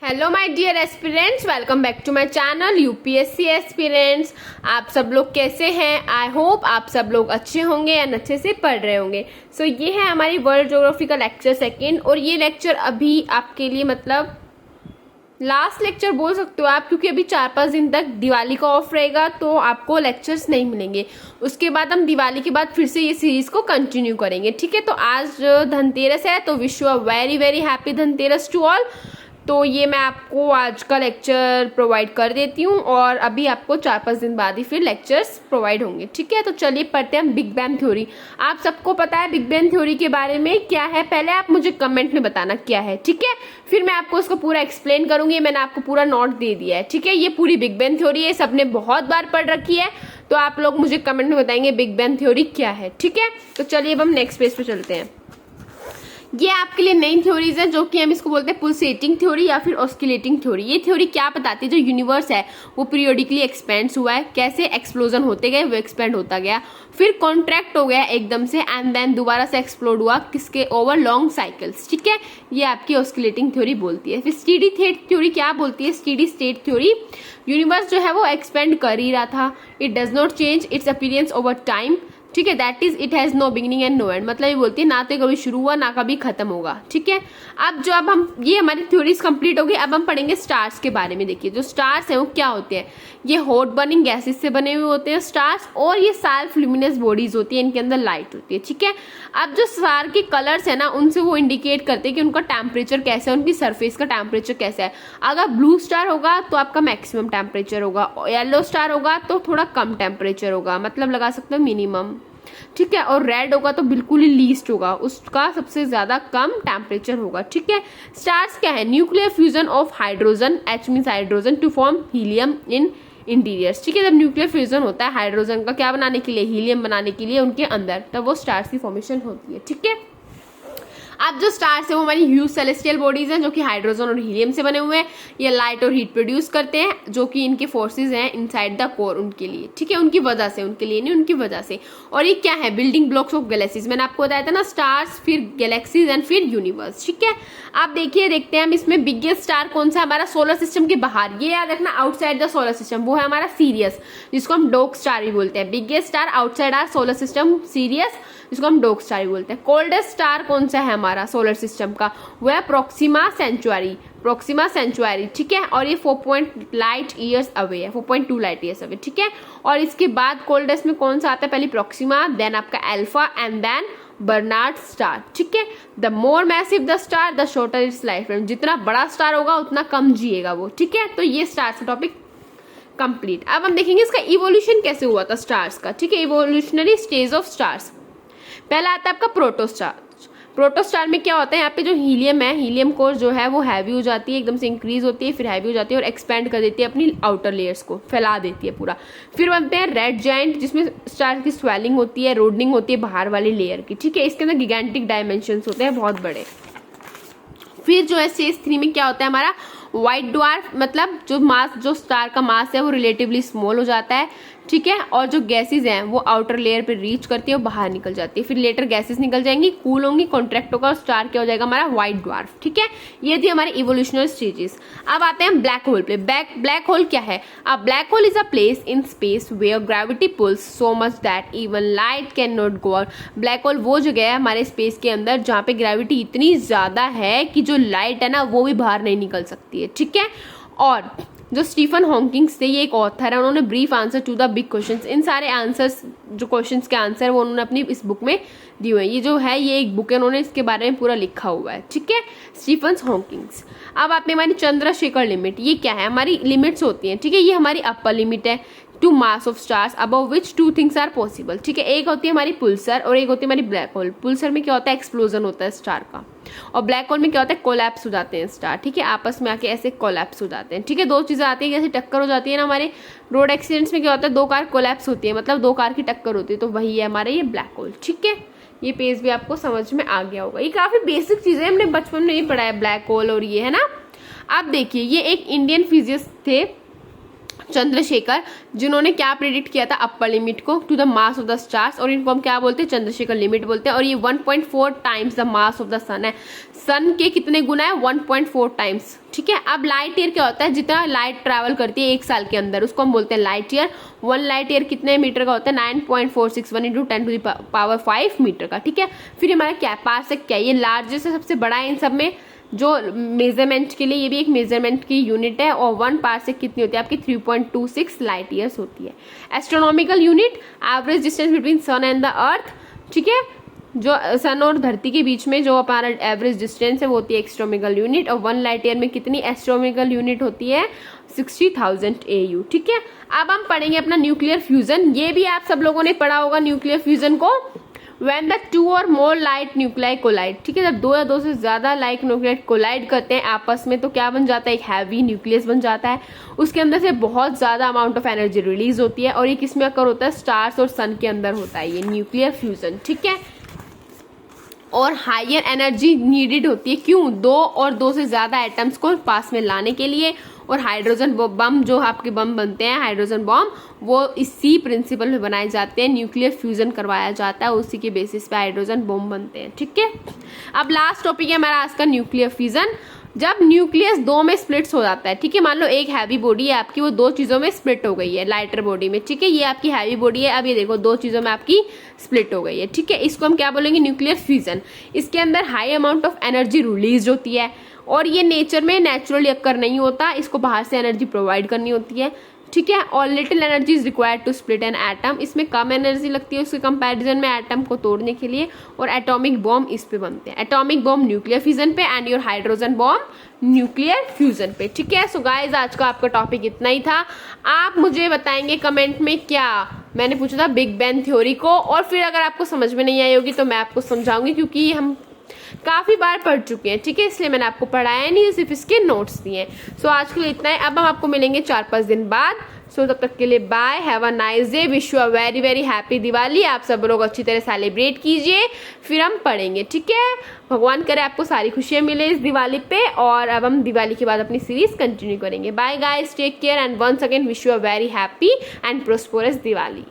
Hello my dear aspirants, welcome back to my channel UPSC aspirants. आप सब लोग कैसे हैं? आई होप आप सब लोग अच्छे होंगे एंड अच्छे से पढ़ रहे होंगे। सो ये है हमारी वर्ल्ड ज्योग्राफी का लेक्चर सेकंड, और ये लेक्चर अभी आपके लिए मतलब लास्ट लेक्चर बोल सकते हो आप, क्योंकि अभी 4-5 दिन तक दिवाली का ऑफ रहेगा तो आपको लेक्चर्स नहीं मिलेंगे। उसके बाद हम दिवाली के बाद फिर से ये सीरीज को कंटिन्यू करेंगे, ठीक है। तो आज धनतेरस है, तो wish you a very very happy Dhanteras to all. तो ये मैं आपको आज का लेक्चर प्रोवाइड कर देती हूँ, और अभी आपको 4-5 दिन बाद ही फिर लेक्चर्स प्रोवाइड होंगे, ठीक है। तो चलिए पढ़ते हैं बिग बैंग थ्योरी। आप सबको पता है बिग बैंग थ्योरी के बारे में क्या है? पहले आप मुझे कमेंट में बताना क्या है, ठीक है। फिर मैं आपको उसको पूरा एक्सप्लेन करूंगी। मैंने आपको पूरा नोट दे दिया है, ठीक है। ये पूरी बिग बैंग थ्योरी है, सबने बहुत बार पढ़ रखी है, तो आप लोग मुझे कमेंट में बताएंगे बिग बैंग थ्योरी क्या है, ठीक है। तो चलिए अब हम नेक्स्ट पेज पे चलते हैं। ये आपके लिए नई थ्योरीज है, जो कि हम इसको बोलते हैं पुल्सेटिंग थ्योरी या फिर ऑस्किलेटिंग थ्योरी। ये थ्योरी क्या बताती है? जो यूनिवर्स है वो पीरियोडिकली एक्सपेंड्स हुआ है, कैसे एक्सप्लोजन होते गए, वो एक्सपेंड होता गया, फिर कॉन्ट्रैक्ट हो गया एकदम से, एंड देन दोबारा से एक्सप्लोड हुआ, किसके? ओवर लॉन्ग साइकिल्स, ठीक है। ये आपकी ऑस्किलेटिंग थ्योरी बोलती है। फिर स्टेडी स्टेट थ्योरी क्या बोलती है? स्टेडी स्टेट थ्योरी, यूनिवर्स जो है वो एक्सपेंड कर ही रहा था, it does not change its appearance over time, ठीक है। That is it has no beginning and no end, मतलब ये बोलती है ना तो कभी शुरू हुआ ना कभी खत्म होगा, ठीक है। अब हम ये हमारी थ्योरीज कंप्लीट हो गई। अब हम पढ़ेंगे स्टार्स के बारे में। देखिए जो स्टार्स हैं वो क्या होते हैं? ये हॉट बर्निंग गैसेस से बने हुए होते हैं स्टार्स, और ये सेल्फ ल्यूमिनस बॉडीज होती है, इनके अंदर लाइट होती है, ठीक है। अब जो स्टार के कलर्स है ना, उनसे वो इंडिकेट करते हैं कि उनका टेम्परेचर कैसा है, उनकी सरफेस का टेम्परेचर कैसा है। अगर ब्लू स्टार होगा तो आपका मैक्सिमम टेम्परेचर होगा, येलो स्टार होगा तो थोड़ा कम टेम्परेचर होगा, मतलब लगा सकते हो मिनिमम, ठीक है। और रेड होगा तो बिल्कुल ही लीस्ट होगा, उसका सबसे ज्यादा कम टेम्परेचर होगा, ठीक है। स्टार्स क्या है? Nuclear fusion of hydrogen, H means hydrogen, to form helium in interiors, ठीक है। जब न्यूक्लियर फ्यूजन होता है हाइड्रोजन का, क्या बनाने के लिए? हीलियम बनाने के लिए उनके अंदर, तब वो स्टार्स की फॉर्मेशन होती है, ठीक है। अब जो स्टार्स है वो हमारी ह्यूज सेलेस्टियल बॉडीज हैं, जो कि हाइड्रोजन और हीलियम से बने हुए हैं। ये लाइट और हीट प्रोड्यूस करते हैं, जो कि इनके फोर्सेज हैं इनसाइड द कोर उनके लिए, ठीक है। उनकी वजह से, उनके लिए नहीं, उनकी वजह से। और ये क्या है? Building blocks of galaxies. मैंने आपको बताया था ना, स्टार्स, फिर गैलेक्सीज एंड फिर यूनिवर्स, ठीक है। आप देखिए, देखते हैं हम इसमें बिगेस्ट स्टार कौन सा? हमारा सोलर सिस्टम के बाहर, ये याद रखना, आउटसाइड द सोलर सिस्टम, वो है हमारा सीरियस, जिसको हम डॉर्क स्टार भी बोलते हैं। Biggest star outside our solar system Sirius, जिसको हम डॉर्क स्टार भी बोलते हैं। कोल्डेस्ट स्टार कौन सा है हमारा सोलर सिस्टम का? वो है प्रोक्सिमा सेंचुरी, प्रोक्सिमा सेंचुरी, ठीक है। और ये 4 लाइट ईयर्स अवे है, 4.2 लाइट ईयर्स अवे, ठीक है। और इसके बाद कोल्डेस्ट में कौन सा आता है? पहले प्रोक्सिमा, देन आपका alpha, and then Barnard star, ठीक है। The more massive the star the shorter its life time, जितना बड़ा स्टार होगा उतना कम जिएगा वो, ठीक है। तो ये स्टार्स का टॉपिक कंप्लीट। अब हम देखेंगे इसका इवोल्यूशन कैसे हुआ था स्टार्स का, ठीक है। Evolutionary stage of stars. पहला आता है आपका प्रोटोस्टार। प्रोटोस्टार में क्या होता है? यहाँ पे जो हीलियम है, हीलियम कोर जो है वो हैवी हो जाती है, एकदम से इंक्रीज होती है, फिर हैवी हो जाती है और एक्सपेंड कर देती है अपनी आउटर लेयर्स को, फैला देती है पूरा। फिर बनते हैं रेड जायंट, जिसमें स्टार की स्वेलिंग होती है, रोडनिंग होती है बाहर वाली लेयर की, ठीक है। इसके अंदर गिगेंटिक डायमेंशंस होते हैं, बहुत बड़े। फिर जो है स्टेज 3 में क्या होता है हमारा? व्हाइट ड्वार्फ, मतलब जो स्टार का मास है वो रिलेटिवली स्मॉल हो जाता है, ठीक है। और जो गैसेस हैं वो आउटर लेयर पे रीच करती है और बाहर निकल जाती है। फिर लेटर गैसेस निकल जाएंगी, कूल होंगी, कॉन्ट्रैक्ट होगा और स्टार क्या हो जाएगा हमारा? व्हाइट ड्वार्फ, ठीक है। ये थी हमारी इवोल्यूशनरी स्टेजेस। अब आते हैं ब्लैक होल पे। ब्लैक होल क्या है? A black hole is a place in space where gravity pulls so much that even light can not go out. Black hole वो जगह है हमारे स्पेस के अंदर जहाँ पे ग्रेविटी इतनी ज्यादा है कि जो लाइट है ना वो भी बाहर नहीं निकल सकती है, ठीक है। और जो स्टीफन हॉकिंग थे, ये एक ऑथर है, उन्होंने brief answer to the big questions, इन सारे आंसर्स जो क्वेश्चंस के आंसर वो उन्होंने अपनी इस बुक में दिए हुए हैं। ये जो है ये एक बुक है, उन्होंने इसके बारे में पूरा लिखा हुआ है, ठीक है, स्टीफन हॉकिंग्स। अब आपने हमारी चंद्रशेखर लिमिट, ये क्या है? हमारी लिमिट्स होती हैं, ठीक है। ये हमारी अपर लिमिट है to mass of stars above which 2 things are possible, ठीक है। एक होती है हमारी पुल्सर और एक होती है हमारी ब्लैक होल। पुल्सर में क्या होता है? एक्सप्लोजन होता है स्टार का, और ब्लैक होल में क्या होता है? कोलैप्स हो जाते हैं स्टार, ठीक है। आपस में आके ऐसे कोलैप्स हो जाते हैं, ठीक है। दो चीजें आती है, जैसे टक्कर हो जाती है ना, हमारे रोड एक्सीडेंट्स में क्या होता है? 2 कार कोलैप्स होती है, मतलब 2 कार की टक्कर होती है, तो वही है हमारे ये ब्लैक होल, ठीक है। ये पेज भी आपको समझ में आ गया होगा। ये काफी बेसिक चीजें हमने बचपन में ही पढ़ा है, ब्लैक होल और ये, है ना। अब देखिए, ये एक इंडियन फिजिसिस्ट थे, चंद्रशेखर, जिन्होंने क्या प्रेडिक्ट किया था अपर लिमिट को to the mass of the stars, और इनको हम क्या बोलते हैं, चंद्रशेखर लिमिट बोलते हैं। और ये 1.4 times the mass of the sun है। सन के कितने गुना है, 1.4 टाइम्स। ठीक है, अब लाइट ईयर क्या होता है, जितना लाइट ट्रैवल करती है एक साल के अंदर उसको हम बोलते हैं लाइट ईयर। 1 लाइट ईयर कितने मीटर का होता है, 9.461 इंटू 10⁵ मीटर का। ठीक है, फिर हमारा क्या पार्सेक, क्या ये लार्जेस्ट है, सबसे बड़ा है इन सब में जो मेजरमेंट के लिए, ये भी एक मेजरमेंट की यूनिट है। और 1 पार्सेक कितनी होती है आपकी, 3.26 लाइट ईयर्स होती है। Astronomical unit, average distance between sun and the earth. ठीक है, जो सन और धरती के बीच में जो हमारा एवरेज डिस्टेंस है वो होती है एस्ट्रोनॉमिकल यूनिट। और 1 लाइट ईयर में कितनी एस्ट्रोनॉमिकल यूनिट होती है, 60,000 AU। ठीक है, अब हम पढ़ेंगे अपना न्यूक्लियर फ्यूजन। ये भी आप सब लोगों ने पढ़ा होगा न्यूक्लियर फ्यूजन को। When the 2 or more light nuclei collide, ठीक है, जब 2 या 2 से ज्यादा लाइट न्यूक्लियाई कोलाइड करते हैं आपस में तो क्या बन जाता है, एक हैवी न्यूक्लियस बन जाता है। उसके अंदर से बहुत ज्यादा अमाउंट ऑफ एनर्जी रिलीज होती है। और ये किसमें अकर होता है, स्टार्स और सन के अंदर होता है ये न्यूक्लियर फ्यूजन। ठीक है, और हायर एनर्जी नीडेड होती है, क्यों, 2 और 2 से ज्यादा एटम्स को पास में लाने के लिए। और हाइड्रोजन बम, जो आपके बम बनते हैं हाइड्रोजन बम, वो इसी प्रिंसिपल में बनाए जाते हैं। न्यूक्लियर फ्यूजन करवाया जाता है, उसी के बेसिस पे हाइड्रोजन बम बनते हैं। ठीक है, अब लास्ट टॉपिक है हमारा आज का न्यूक्लियर फ्यूजन। जब न्यूक्लियस 2 में स्प्लिट्स हो जाता है, ठीक है, मान लो एक हैवी बॉडी है आपकी, वो 2 चीजों में स्प्लिट हो गई है, लाइटर बॉडी में। ठीक है, ये आपकी हैवी बॉडी है, अब ये देखो 2 चीजों में आपकी स्प्लिट हो गई है। ठीक है, इसको हम क्या बोलेंगे, न्यूक्लियर फ्यूजन। इसके अंदर high amount of energy release होती है और ये नेचर में नेचुरली अक्कर नहीं होता, इसको बाहर से एनर्जी प्रोवाइड करनी होती है। ठीक है, और little energy is required to split an atom, इसमें कम एनर्जी लगती है उसके कंपैरिजन में एटम को तोड़ने के लिए। और एटॉमिक बॉम्ब इस पे बनते हैं, एटॉमिक बॉम्ब न्यूक्लियर फ्यूजन पे and your hydrogen bomb nuclear fusion पे। ठीक है, सो गाइज आज का आपका टॉपिक इतना ही था। आप मुझे बताएंगे कमेंट में, क्या मैंने पूछा था बिग बैंग थ्योरी को, और फिर अगर आपको समझ में नहीं आई होगी तो मैं आपको समझाऊंगी, क्योंकि हम काफी बार पढ़ चुके हैं। ठीक है, इसलिए मैंने आपको पढ़ाया नहीं, सिर्फ इसके नोट्स दिए। सो आज के लिए इतना है, अब हम आपको मिलेंगे 4-5 दिन बाद। सो तब तक के लिए bye, have a nice day, wish you a very very happy Diwali. आप सब लोग अच्छी तरह सेलिब्रेट कीजिए, फिर हम पढ़ेंगे। ठीक है, भगवान करे आपको सारी खुशियां मिले इस दिवाली पे। और अब हम दिवाली के बाद अपनी सीरीज कंटिन्यू करेंगे। Bye guys, take care and once again wish you a very happy and prosperous Diwali.